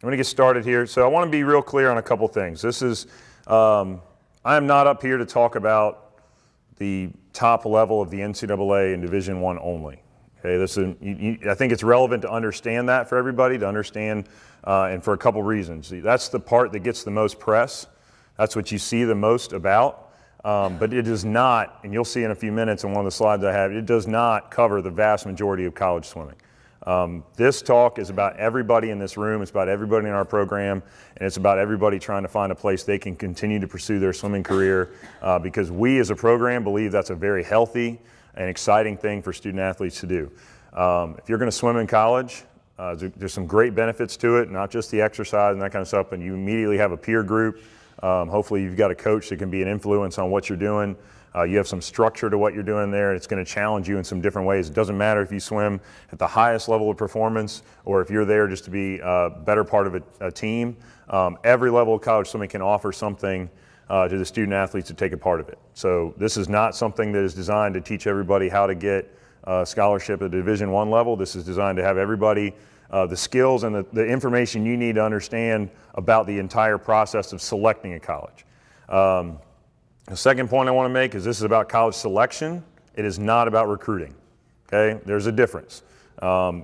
going to get started here. So I want to be real clear on a couple things. This is, I am not up here to talk about the top level of the NCAA in Division I only. Okay, this is, I think it's relevant to understand that for everybody, to understand, and for a couple reasons. That's the part that gets the most press. That's what you see the most about. But it does not, and you'll see in a few minutes on one of the slides I have, it does not cover the vast majority of college swimming. This talk is about everybody in this room, it's about everybody in our program, and it's about everybody trying to find a place they can continue to pursue their swimming career, because we as a program believe that's a very healthy and exciting thing for student athletes to do. If you're going to swim in college, there's some great benefits to it, not just the exercise and that kind of stuff, and you immediately have a peer group. Hopefully you've got a coach that can be an influence on what you're doing. You have some structure to what you're doing there. It's going to challenge you in some different ways. It doesn't matter if you swim at the highest level of performance or if you're there just to be a better part of a team. Every level of college swimming can offer something to the student athletes to take a part of it. So this is not something that is designed to teach everybody how to get a scholarship at the Division I level. This is designed to have everybody the skills and the information you need to understand about the entire process of selecting a college. The second point I want to make is this is about college selection. It is not about recruiting, okay? There's a difference.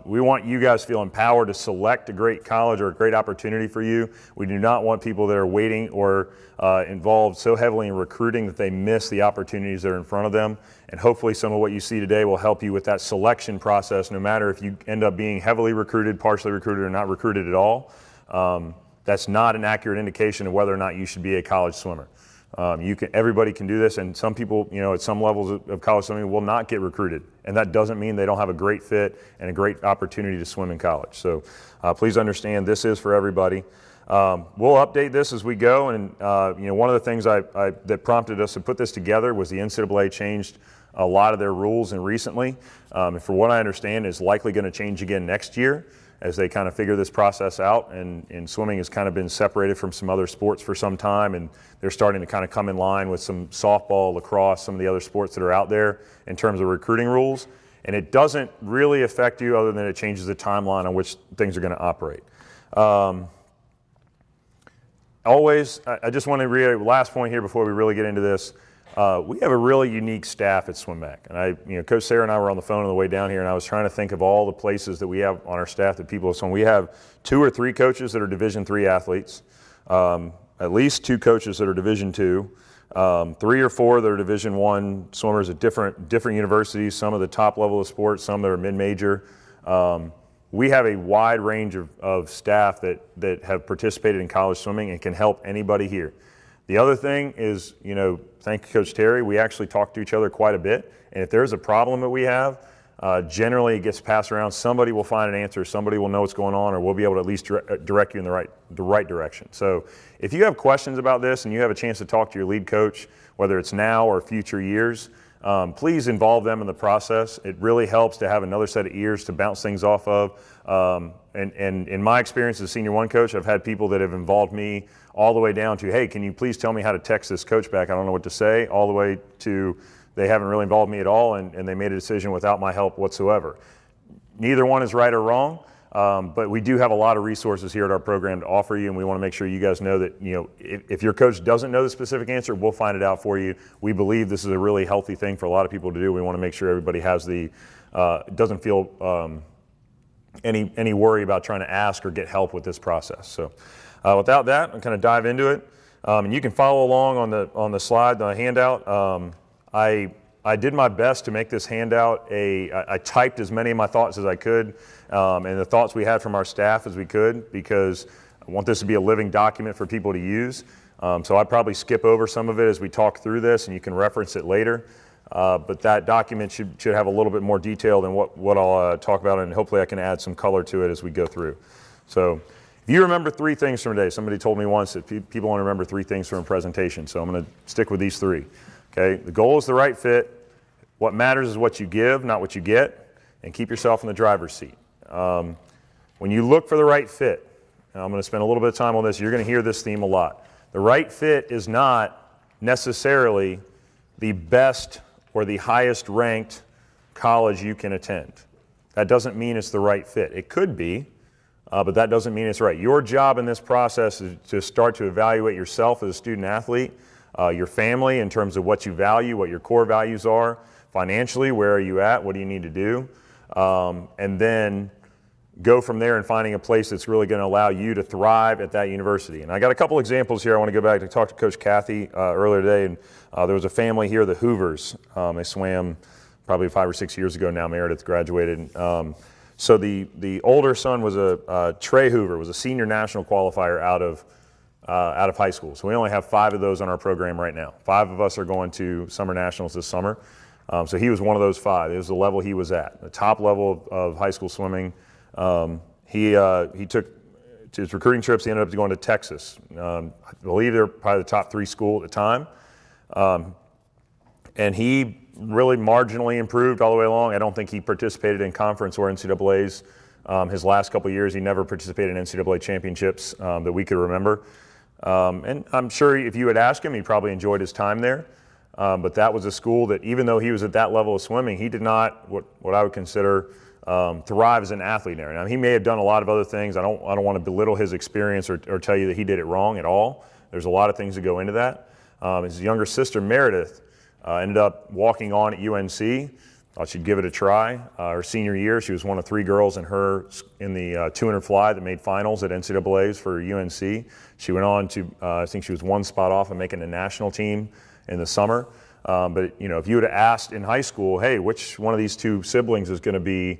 We want you guys to feel empowered to select a great college or a great opportunity for you. We do not want people that are waiting or involved so heavily in recruiting that they miss the opportunities that are in front of them. And hopefully some of what you see today will help you with that selection process, no matter if you end up being heavily recruited, partially recruited, or not recruited at all. That's not an accurate indication of whether or not you should be a college swimmer. Everybody can do this, and some people, at some levels of college swimming will not get recruited, and that doesn't mean they don't have a great fit and a great opportunity to swim in college. So please understand this is for everybody. We'll update this as we go, and one of the things that prompted us to put this together was the NCAA changed a lot of their rules recently, and for what I understand is likely going to change again next year as they kind of figure this process out, and swimming has kind of been separated from some other sports for some time, and they're starting to kind of come in line with some softball, lacrosse, some of the other sports that are out there in terms of recruiting rules, and it doesn't really affect you other than it changes the timeline on which things are going to operate. I just want to reiterate, last point here before we really get into this, we have a really unique staff at SwimMac, and Coach Sarah and I were on the phone on the way down here, and I was trying to think of all the places that we have on our staff that people swim. We have 2 or 3 coaches that are Division III athletes, at least 2 coaches that are Division II, 3 or 4 that are Division I swimmers at different universities, some of the top level of sports, some that are mid-major. We have a wide range of staff that have participated in college swimming and can help anybody here. The other thing is, thank you, Coach Terry, we actually talk to each other quite a bit, and if there's a problem that we have, generally it gets passed around. Somebody will find an answer, somebody will know what's going on, or we'll be able to at least direct you in the right direction. So if you have questions about this and you have a chance to talk to your lead coach, whether it's now or future years, please involve them in the process. It really helps to have another set of ears to bounce things off of. And in my experience as Senior 1 coach, I've had people that have involved me all the way down to, hey, can you please tell me how to text this coach back? I don't know what to say, all the way to they haven't really involved me at all, and they made a decision without my help whatsoever. Neither one is right or wrong, but we do have a lot of resources here at our program to offer you, and we want to make sure you guys know that, if your coach doesn't know the specific answer, we'll find it out for you. We believe this is a really healthy thing for a lot of people to do. We want to make sure everybody has doesn't feel any worry about trying to ask or get help with this process. So without that, I'm going to dive into it. And you can follow along on the slide, the handout. I did my best to make this handout I typed as many of my thoughts as I could, and the thoughts we had from our staff as we could, because I want this to be a living document for people to use. So I'd probably skip over some of it as we talk through this, and you can reference it later. But that document should have a little bit more detail than what I'll talk about, and hopefully I can add some color to it as we go through. So if you remember 3 things from today, somebody told me once that people want to remember 3 things from a presentation, so I'm going to stick with these 3. Okay, the goal is the right fit. What matters is what you give, not what you get, and keep yourself in the driver's seat. When you look for the right fit, and I'm going to spend a little bit of time on this, you're going to hear this theme a lot. The right fit is not necessarily the best or the highest ranked college you can attend. That doesn't mean it's the right fit. It could be, but that doesn't mean it's right. Your job in this process is to start to evaluate yourself as a student athlete, your family in terms of what you value, what your core values are, financially, where are you at, what do you need to do, and then go from there and finding a place that's really going to allow you to thrive at that university. And I got a couple examples here. I want to go back to talk to Coach Kathy earlier today, and there was a family here, the Hoovers. They swam probably 5 or 6 years ago now. Meredith graduated. So the older son was Trey Hoover, was a senior national qualifier out of high school. So we only have 5 of those on our program right now. 5 of us are going to summer nationals this summer. So he was one of those 5. It was the level he was at, the top level of high school swimming. He took his recruiting trips. He ended up going to Texas. I believe they're probably the top 3 school at the time. And he really marginally improved all the way along. I don't think he participated in conference or NCAA's. His last couple of years, he never participated in NCAA championships that we could remember. And I'm sure if you had asked him, he probably enjoyed his time there. But that was a school that, even though he was at that level of swimming, he did not what I would consider thrive as an athlete there. Now, he may have done a lot of other things. I don't want to belittle his experience or tell you that he did it wrong at all. There's a lot of things that go into that. His younger sister, Meredith, ended up walking on at UNC. Thought she'd give it a try. Her senior year, she was one of 3 girls in the 200 fly that made finals at NCAA's for UNC. She went on to, I think she was 1 spot off of making the national team in the summer. But if you would have asked in high school, hey, which one of these 2 siblings is going to be,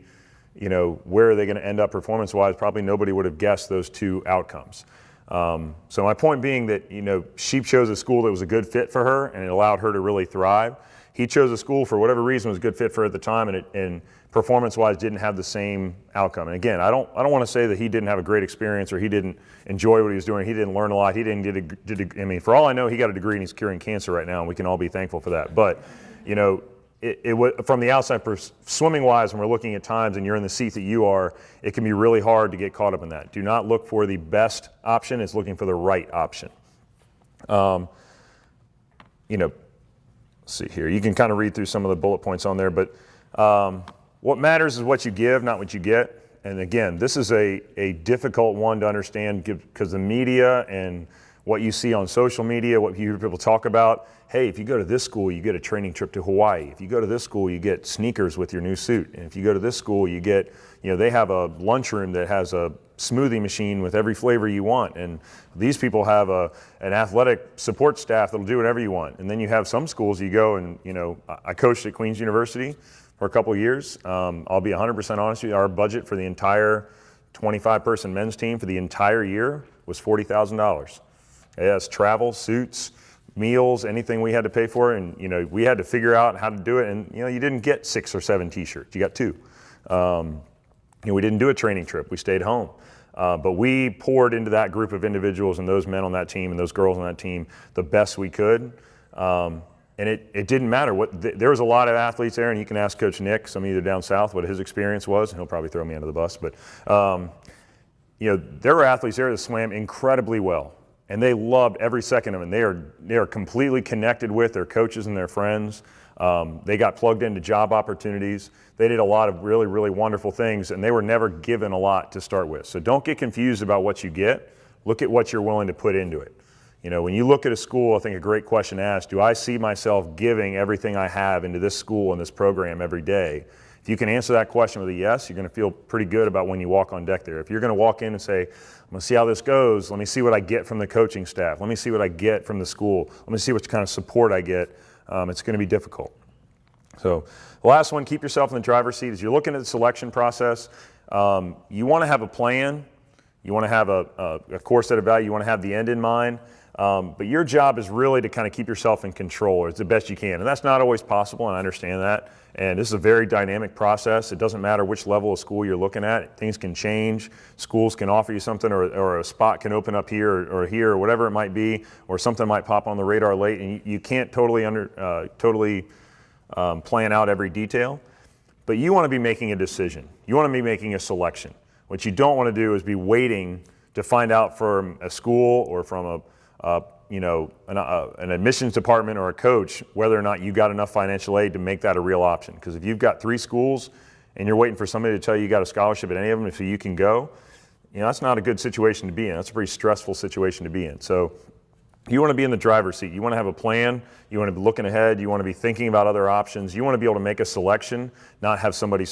where are they going to end up performance-wise? Probably nobody would have guessed those 2 outcomes. So my point being that, she chose a school that was a good fit for her and it allowed her to really thrive. He chose a school for whatever reason was a good fit for her at the time, and performance-wise didn't have the same outcome. And again, I don't want to say that he didn't have a great experience or he didn't enjoy what he was doing. He didn't learn a lot. He didn't for all I know, he got a degree and he's curing cancer right now, and we can all be thankful for that. But, from the outside, swimming-wise, when we're looking at times and you're in the seat that you are, it can be really hard to get caught up in that. Do not look for the best option. It's looking for the right option. Let's see here. You can kind of read through some of the bullet points on there, but what matters is what you give, not what you get. And again, this is a difficult one to understand because the media and what you see on social media, what you hear people talk about, hey, if you go to this school, you get a training trip to Hawaii. If you go to this school, you get sneakers with your new suit. And if you go to this school, you get, they have a lunchroom that has a smoothie machine with every flavor you want. And these people have an athletic support staff that'll do whatever you want. And then you have some schools you go and, I coached at Queen's University for a couple of years. I'll be 100% honest with you, our budget for the entire 25-person men's team for the entire year was $40,000. Yes, travel, suits, meals, anything we had to pay for, and we had to figure out how to do it. And you didn't get 6 or 7 T-shirts; you got 2. We didn't do a training trip; we stayed home. But we poured into that group of individuals and those men on that team and those girls on that team the best we could. And it didn't matter there was a lot of athletes there, and you can ask Coach Nick, some of you down south, what his experience was, and he'll probably throw me under the bus. But there were athletes there that swam incredibly well. And they loved every second of it. They are completely connected with their coaches and their friends. They got plugged into job opportunities. They did a lot of really, really wonderful things, and they were never given a lot to start with. So don't get confused about what you get. Look at what you're willing to put into it. When you look at a school, I think a great question to ask, do I see myself giving everything I have into this school and this program every day? If you can answer that question with a yes, you're going to feel pretty good about when you walk on deck there. If you're going to walk in and say, I'm going to see how this goes, let me see what I get from the coaching staff, let me see what I get from the school, let me see what kind of support I get, it's going to be difficult. So the last one, keep yourself in the driver's seat. As you're looking at the selection process, you want to have a plan, you want to have a core set of value, you want to have the end in mind. But your job is really to kind of keep yourself in control as the best you can. And that's not always possible, and I understand that. And this is a very dynamic process. It doesn't matter which level of school you're looking at. Things can change. Schools can offer you something, or a spot can open up here or here, or whatever it might be, or something might pop on the radar late, and you can't totally plan out every detail. But you want to be making a decision. You want to be making a selection. What you don't want to do is be waiting to find out from a school or from an admissions department or a coach whether or not you got enough financial aid to make that a real option. Because if you've got 3 schools and you're waiting for somebody to tell you got a scholarship at any of them so you can go, that's not a good situation to be in. That's a pretty stressful situation to be in. So you want to be in the driver's seat. You want to have a plan. You want to be looking ahead. You want to be thinking about other options. You want to be able to make a selection, not have somebody,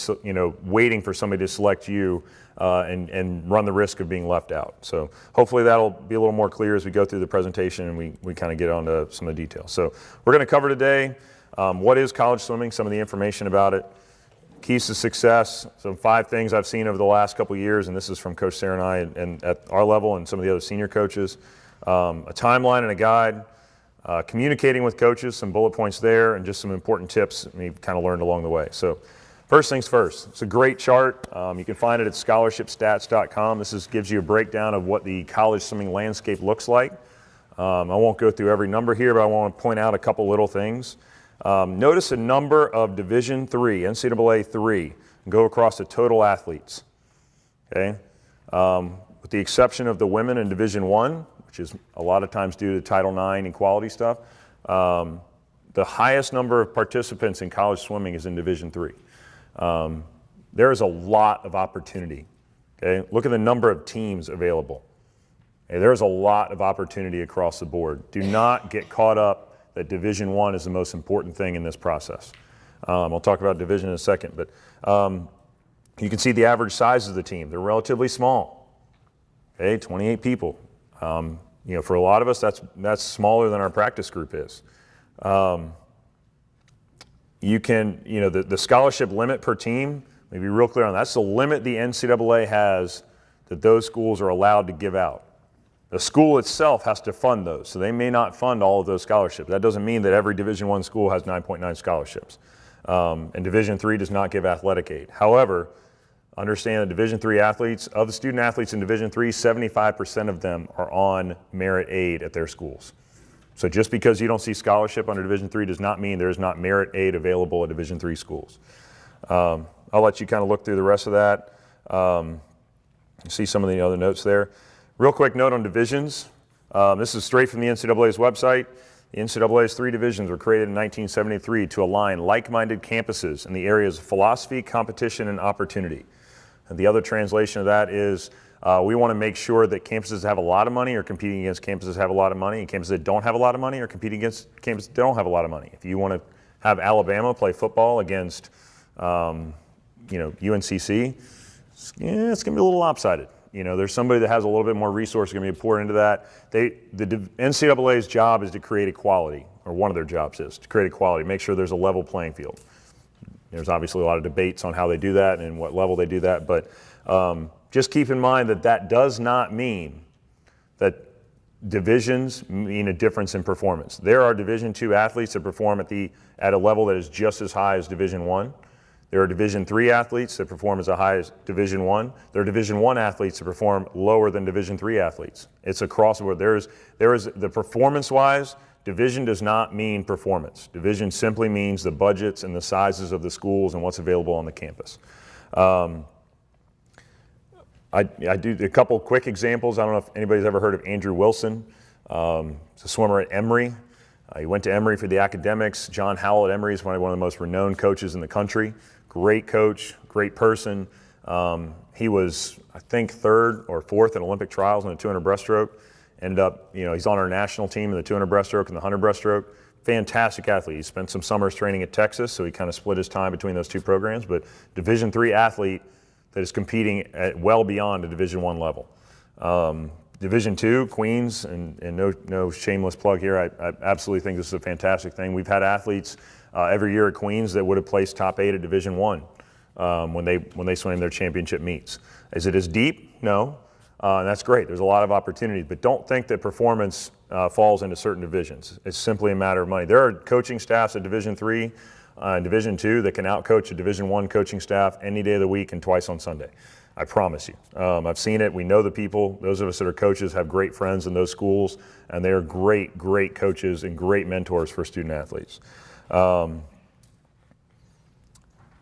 waiting for somebody to select you and run the risk of being left out. So hopefully that'll be a little more clear as we go through the presentation and we kind of get onto some of the details. So we're going to cover today what is college swimming, some of the information about it, keys to success, some 5 things I've seen over the last couple of years, and this is from Coach Sarah and I and at our level and some of the other senior coaches. A timeline and a guide, communicating with coaches, some bullet points there, and just some important tips we've kind of learned along the way. So first things first, it's a great chart. You can find it at scholarshipstats.com. This gives you a breakdown of what the college swimming landscape looks like. I won't go through every number here, but I want to point out a couple little things. Notice a number of Division III, NCAA 3, go across the total athletes. Okay, with the exception of the women in Division I, which is a lot of times due to Title IX equality stuff. The highest number of participants in college swimming is in Division III. There is a lot of opportunity. Okay, look at the number of teams available. Okay, there is a lot of opportunity across the board. Do not get caught up that Division I is the most important thing in this process. I'll talk about division in a second, but you can see the average size of the team. They're relatively small. Okay, 28 people. For a lot of us, that's smaller than our practice group is. The scholarship limit per team, let me be real clear on that. That's the limit the NCAA has that those schools are allowed to give out. The school itself has to fund those, so they may not fund all of those scholarships. That doesn't mean that every Division I school has 9.9 scholarships. And Division III does not give athletic aid. However, understand that Division III athletes, of the student athletes in Division III, 75% of them are on merit aid at their schools. So just because you don't see scholarship under Division III does not mean there is not merit aid available at Division III schools. I'll let you kind of look through the rest of that. See some of the other notes there. Real quick note on divisions. This is straight from the NCAA's website. The NCAA's 3 divisions were created in 1973 to align like-minded campuses in the areas of philosophy, competition, and opportunity. And the other translation of that is we want to make sure that campuses that have a lot of money are competing against campuses that have a lot of money, and campuses that don't have a lot of money are competing against campuses that don't have a lot of money. If you want to have Alabama play football against, UNCC, it's going to be a little lopsided. There's somebody that has a little bit more resource going to be poured into that. The NCAA's job is to create equality, or one of their jobs is to create equality, make sure there's a level playing field. There's obviously a lot of debates on how they do that and what level they do that, but just keep in mind that does not mean that divisions mean a difference in performance. There are Division II athletes that perform at a level that is just as high as Division I. There are Division III athletes that perform as high as Division I. There are Division I athletes that perform lower than Division III athletes. It's across the board. There is the performance-wise, division does not mean performance. Division simply means the budgets and the sizes of the schools and what's available on the campus. I do a couple quick examples. I don't know if anybody's ever heard of Andrew Wilson. He's a swimmer at Emory. He went to Emory for the academics. John Howell at Emory is one of the most renowned coaches in the country. Great coach, great person. He was, I think, 3rd or 4th in Olympic trials in the 200 breaststroke. Ended up, he's on our national team in the 200 breaststroke and the 100 breaststroke. Fantastic athlete. He spent some summers training at Texas, so he kind of split his time between those 2 programs. But Division III athlete that is competing at well beyond a Division I level. Division II, Queens, and no shameless plug here, I absolutely think this is a fantastic thing. We've had athletes every year at Queens that would have placed top 8 at Division I when they swam their championship meets. Is it as deep? No. And that's great. There's a lot of opportunities, but don't think that performance falls into certain divisions. It's simply a matter of money. There are coaching staffs at Division III and Division II that can outcoach a Division I coaching staff any day of the week and twice on Sunday. I promise you. I've seen it. We know the people. Those of us that are coaches have great friends in those schools, and they are great, great coaches and great mentors for student athletes. Let's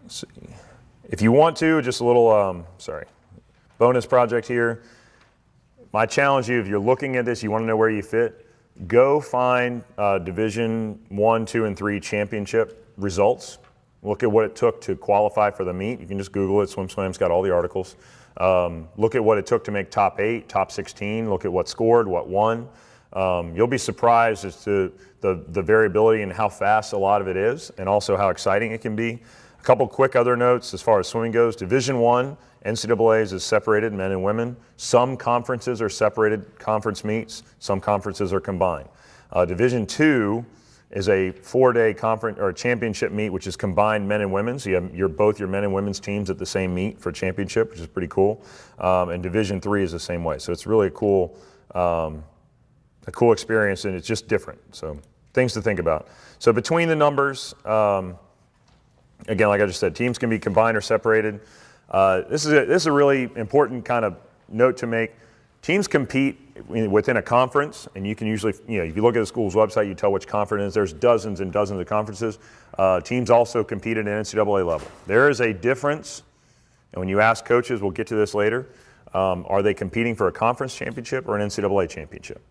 see. If you want to, just a little, bonus project here. My challenge you, if you're looking at this, you want to know where you fit, go find Division I, II, and III championship results. Look at what it took to qualify for the meet. You can just Google it. SwimSwam's got all the articles. Look at what it took to make top 8, top 16. Look at what scored, what won. You'll be surprised as to the variability and how fast a lot of it is, and also how exciting it can be. A couple quick other notes as far as swimming goes. Division I, NCAA's is separated, men and women. Some conferences are separated conference meets. Some conferences are combined. Division II is a 4-day conference or championship meet, which is combined men and women. So you have both your men and women's teams at the same meet for championship, which is pretty cool. And Division III is the same way. So it's really a cool experience, and it's just different. So things to think about. So between the numbers, again, like I just said, teams can be combined or separated. This is a really important kind of note to make. Teams compete within a conference, and you can usually, if you look at the school's website, you tell which conference it is. There's dozens and dozens of conferences. Teams also compete at an NCAA level. There is a difference, and when you ask coaches, we'll get to this later, are they competing for a conference championship or an NCAA championship?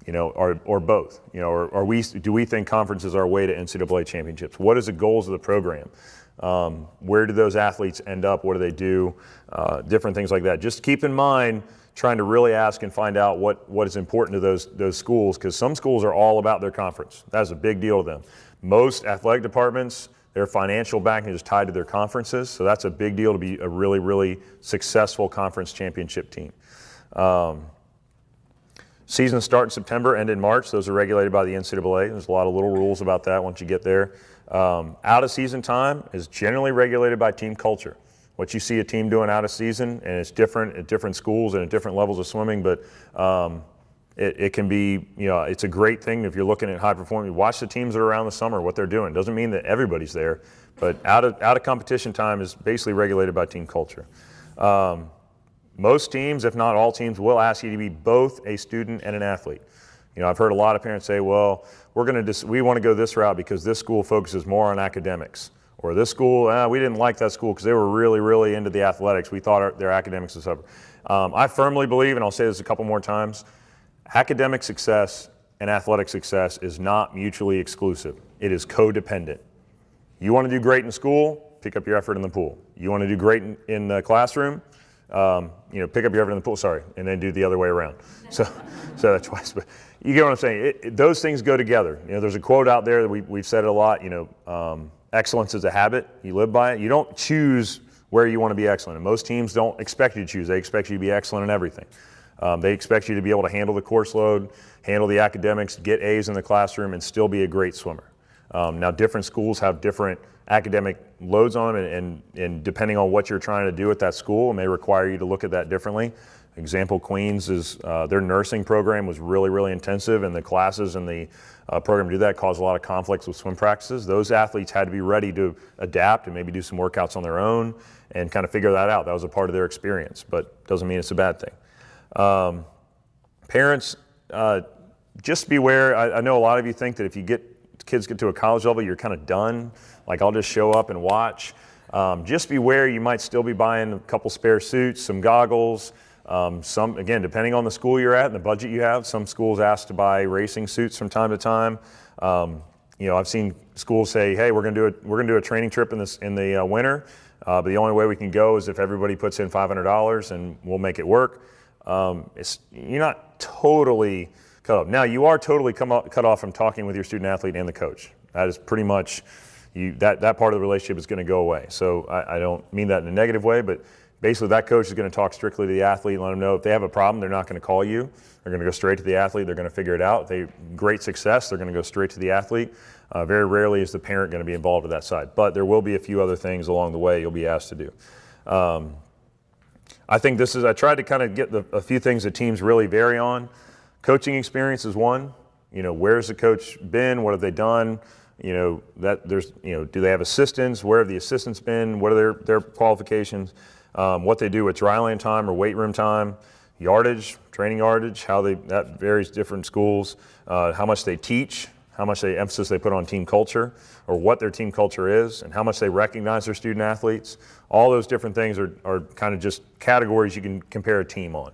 Or both. Do we think conferences are a way to NCAA championships? What is the goals of the program? Where do those athletes end up? What do they do? Different things like that. Just keep in mind, trying to really ask and find out what is important to those schools, because some schools are all about their conference. That's a big deal to them. Most athletic departments, their financial backing is tied to their conferences, so that's a big deal to be a really, really successful conference championship team. Seasons start in September, end in March. Those are regulated by the NCAA. There's a lot of little rules about that once you get there. Out of season time is generally regulated by team culture. What you see a team doing out of season, and it's different at different schools and at different levels of swimming, but it can be, it's a great thing if you're looking at high performing. Watch the teams that are around the summer, what they're doing. Doesn't mean that everybody's there, but out of competition time is basically regulated by team culture. Most teams, if not all teams, will ask you to be both a student and an athlete. I've heard a lot of parents say, well, we want to go this route because this school focuses more on academics. Or this school, we didn't like that school because they were really, really into the athletics. We thought their academics would suffer. I firmly believe, and I'll say this a couple more times, academic success and athletic success is not mutually exclusive. It is codependent. You want to do great in school, pick up your effort in the pool. You want to do great in the classroom, pick up your effort in the pool, and then do the other way around. So that's twice. But you get what I'm saying. Those things go together. There's a quote out there that we've said it a lot, excellence is a habit. You live by it. You don't choose where you want to be excellent. And most teams don't expect you to choose. They expect you to be excellent in everything. They expect you to be able to handle the course load, handle the academics, get A's in the classroom, and still be a great swimmer. Now, different schools have different academic loads on them, and depending on what you're trying to do at that school, it may require you to look at that differently. Example, Queens is their nursing program was really, really intensive, and the classes and the program to do that caused a lot of conflicts with swim practices. Those athletes had to be ready to adapt and maybe do some workouts on their own and kind of figure that out. That was a part of their experience, but doesn't mean it's a bad thing. Parents, just beware. I know a lot of you think that if kids get to a college level, you're kind of done. Like, I'll just show up and watch. Just beware, you might still be buying a couple spare suits, some goggles. Again, depending on the school you're at and the budget you have, some schools ask to buy racing suits from time to time. I've seen schools say, "Hey, we're going to do a training trip in the winter, but the only way we can go is if everybody puts in $500, and we'll make it work." You're not totally cut off. Now, you are totally cut off from talking with your student athlete and the coach. That is pretty much that part of the relationship is going to go away. So I don't mean that in a negative way, but basically, that coach is going to talk strictly to the athlete and let them know if they have a problem, they're not going to call you. They're going to go straight to the athlete. They're going to figure it out. If they great success, they're going to go straight to the athlete. Very rarely is the parent going to be involved with that side. But there will be a few other things along the way you'll be asked to do. I think I tried to kind of get a few things that teams really vary on. Coaching experience is one. Where's the coach been? What have they done? Do they have assistants? Where have the assistants been? What are their qualifications? What they do with dryland time or weight room time, yardage, training yardage, that varies different schools, how much they teach, how much emphasis they put on team culture, or what their team culture is, and how much they recognize their student athletes. All those different things are kind of just categories you can compare a team on.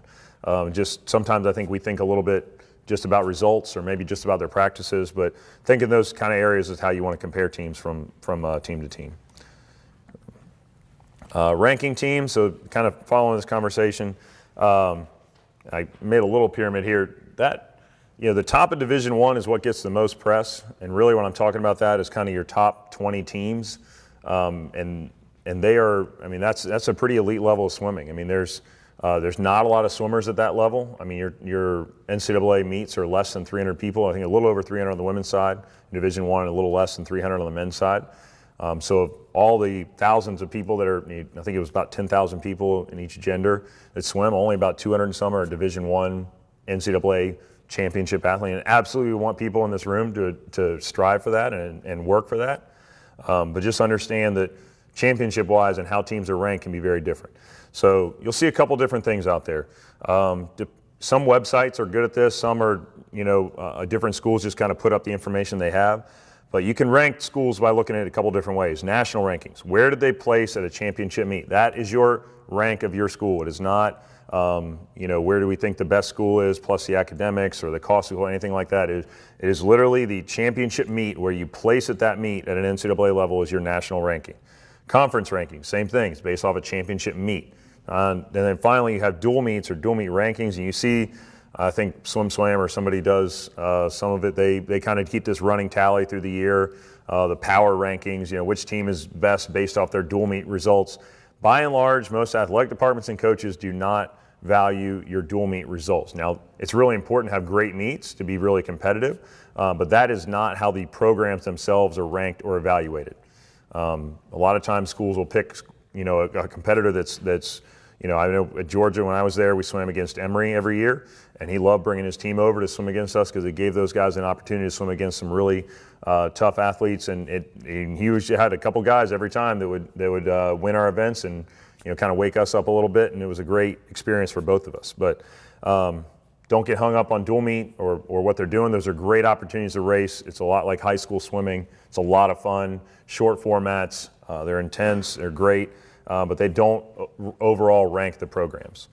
Just sometimes I think we think a little bit just about results or maybe just about their practices, but think in those kind of areas is how you want to compare teams from team to team. Ranking teams, so kind of following this conversation, I made a little pyramid here. That, the top of Division I is what gets the most press, and really when I'm talking about that is kind of your top 20 teams, and they are, that's a pretty elite level of swimming. There's not a lot of swimmers at that level. Your NCAA meets are less than 300 people. I think a little over 300 on the women's side, Division I, a little less than 300 on the men's side. So of all the thousands of people that are, I think it was about 10,000 people in each gender that swim, only about 200 and some are Division I NCAA championship athlete. And absolutely we want people in this room to strive for that and work for that. But just understand that championship-wise and how teams are ranked can be very different. So you'll see a couple different things out there. Some websites are good at this. Some are, different schools just kind of put up the information they have. But you can rank schools by looking at it a couple different ways. National rankings. Where did they place at a championship meet? That is your rank of your school. It is not, where do we think the best school is plus the academics or the cost of school, anything like that. It is literally the championship meet where you place at that meet at an NCAA level is your national ranking. Conference rankings, same thing. It's based off a championship meet. And then finally you have dual meets or dual meet rankings, and you see, I think SwimSwam or somebody does some of it. They kind of keep this running tally through the year, the power rankings, which team is best based off their dual meet results. By and large, most athletic departments and coaches do not value your dual meet results. Now, it's really important to have great meets to be really competitive, but that is not how the programs themselves are ranked or evaluated. A lot of times schools will pick, a competitor that's I know at Georgia when I was there, we swam against Emory every year, and he loved bringing his team over to swim against us because it gave those guys an opportunity to swim against some really tough athletes. And he usually had a couple guys every time that would win our events and kind of wake us up a little bit, and it was a great experience for both of us. But don't get hung up on dual meet or what they're doing. Those are great opportunities to race. It's a lot like high school swimming. It's a lot of fun, short formats. They're intense. They're great. But they don't overall rank the programs.